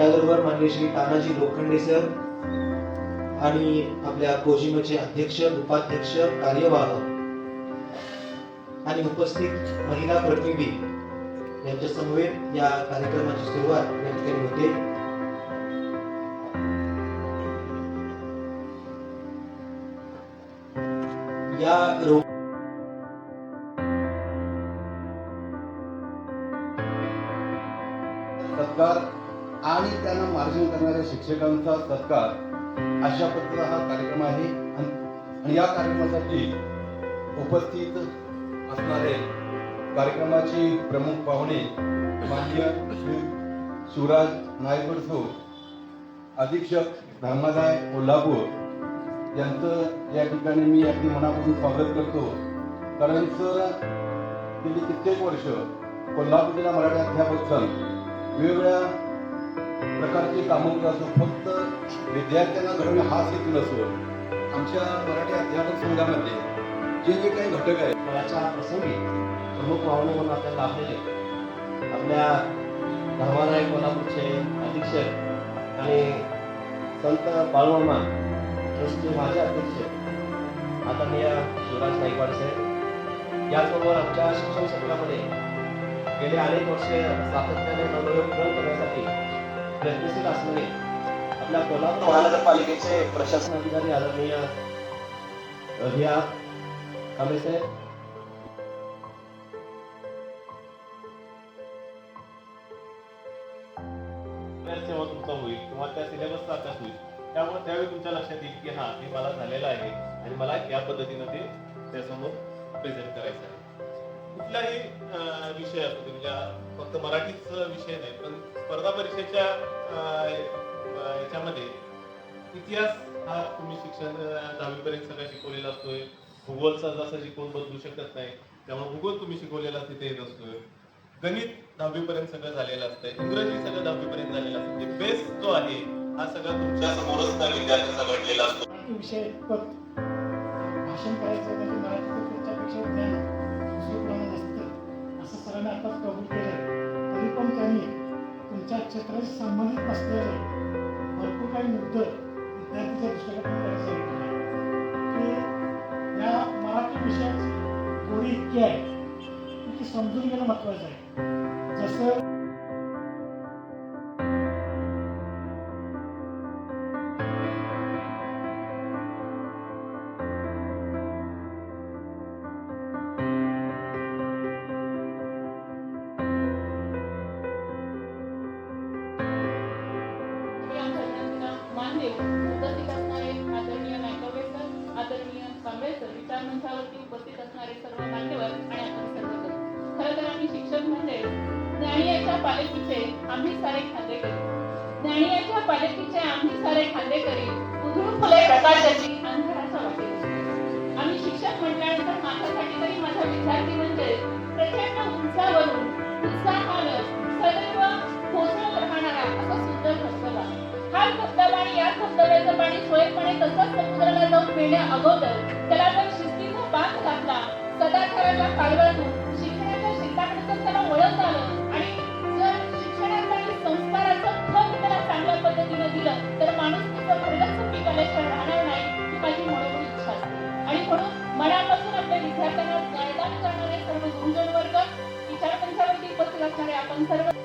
त्याचबरोबर माननीय श्री तानाजी लोखंडे सर आणि आपल्या कोजिमचे अध्यक्ष, उपाध्यक्ष, कार्यवाह आणि उपस्थित महिला प्रतिनिधी यांच्या समवेत या कार्यक्रमाची सुरुवात या ठिकाणी होते. या सत्कार आणि त्यांना मार्गदर्शन करणाऱ्या शिक्षकांचा सत्कार अशा पद्धतीचा हा कार्यक्रम आहे. आणि या कार्यक्रमासाठी उपस्थित असणारे कार्यक्रमाचे प्रमुख पाहुणे माननीय श्री शिवराज नायकडसो, अधीक्षक धर्मादाय कोल्हापूर यांचं या ठिकाणी मी अगदी मनापासून स्वागत करतो. कारण सर गेली कित्येक वर्ष कोल्हापूर जिल्हा मराठी अध्यापक संघ वेगवेगळ्या प्रकारची कामं करत असतो. फक्त विद्यार्थ्यांना घडवणे हाच हेतू नसून आमच्या मराठी अध्यापक संघामध्ये जे जे काही घटक आहेत फळाच्या प्रसंगी प्रमुख पाहुणे म्हणून आपल्याला लाभलेले आपल्या धर्मादाय कोल्हापूरचे अधीक्षक आणि संत बाळूमामा ट्रस्टचे माझे अध्यक्ष आदरणीय शिवराज नाईकवाड साहेब, याचबरोबर आमच्या शिक्षण क्षेत्रामध्ये गेले अनेक वर्ष सातत्याने नवनवीन प्रयोग करण्यासाठी प्रयत्नशील असणारे आपल्या कोल्हापूर महानगरपालिकेचे प्रशासन अधिकारी आदरणीय रिया कांबळे साहेब, सेवा तुमचा होईल किंवा त्या सिलेबसचा अभ्यास होईल, त्यामुळे त्यावेळी तुमच्या लक्षात येईल की हा हे मला झालेलं आहे आणि मला या पद्धतीनं ते त्यासमोर प्रेझेंट करायचं आहे. कुठलाही विषय असतो म्हणजे फक्त मराठीच विषय नाही, पण स्पर्धा परीक्षेच्या याच्यामध्ये इतिहास हा तुम्ही शिक्षण 10वी पर्यंत सगळं शिकवलेला असतोय. भूगोलचा जसा शिकवून बदलू शकत नाही, त्यामुळे भूगोल तुम्ही शिकवलेला तिथे येत असतोय. गणित 10वी पर्यंत सगळं झालेलं असतंय, इंग्रजी सगळं 10वी पर्यंत झालेलं असतं. ते बेस जो आहे हा सगळं तुमच्या समोरच त्या विद्यार्थ्यांचा घडलेला असतो. विषय भाषण करायचं म्हणजे मराठीचं त्याच्यापेक्षा ज्ञान दुसरीप्रमाणे नसतं असं सरांनी आताच कबूल केलं. तरी पण त्यांनी तुमच्या क्षेत्राशी संबंधित असलेले भरपूर काही मुद्दे विद्यार्थीच्या दृष्टिकोनातून सांगितले की या मराठी विषयाची गोडी इतकी आहे की ती समजून घेणं महत्त्वाचं आहे. जसं उपस्थित असणारे आदरणीय नायकवडे सर, आदरणीय कांबळे सर, विचार मंचावरती उपस्थित असणारे सर्व मान्यवर आणि आपण सर्वजण. खरं तर आम्ही शिक्षक म्हणजे ज्ञानियाच्या पालखीचे आम्ही सारे खांदेकरी, ज्ञानियाच्या पालखीचे आम्ही सारे खांदेकरी, उधळून फुले प्रकाशाची अंधाराच्या वाटेवर. आम्ही शिक्षक म्हटल्यानंतर माझ्यासाठी तरी माझा विद्यार्थी म्हणजे प्रचंड उंचावरून उत्साहानं सदैव कोसळत राहणारा असा सुंदर धबधबा. हा धबधबा आणि या धबधब्याचं पाणी स्वयंपणे तसंच समुद्राला जाऊन मिळण्या अगोदर त्याला जर शिस्तीचा बांध घातला, सदाचाराच्या कालव्यातून शिक्षणाच्या शेताकडे जर त्याला वळण आलं आणि जर शिक्षणाचं आणि संस्काराचं खत त्याला चांगल्या पद्धतीनं दिलं तर माणूस तिचं भरगच्च पीक आल्याशिवाय राहणार नाही ही माझी मनोमनी इच्छा असते. आणि म्हणून मनापासून आपल्या विद्यार्थ्यांना ज्ञानदान करणारे सर्व गुरुजन वर्ग, विचारमंचावरती उपस्थित असणारे आपण सर्व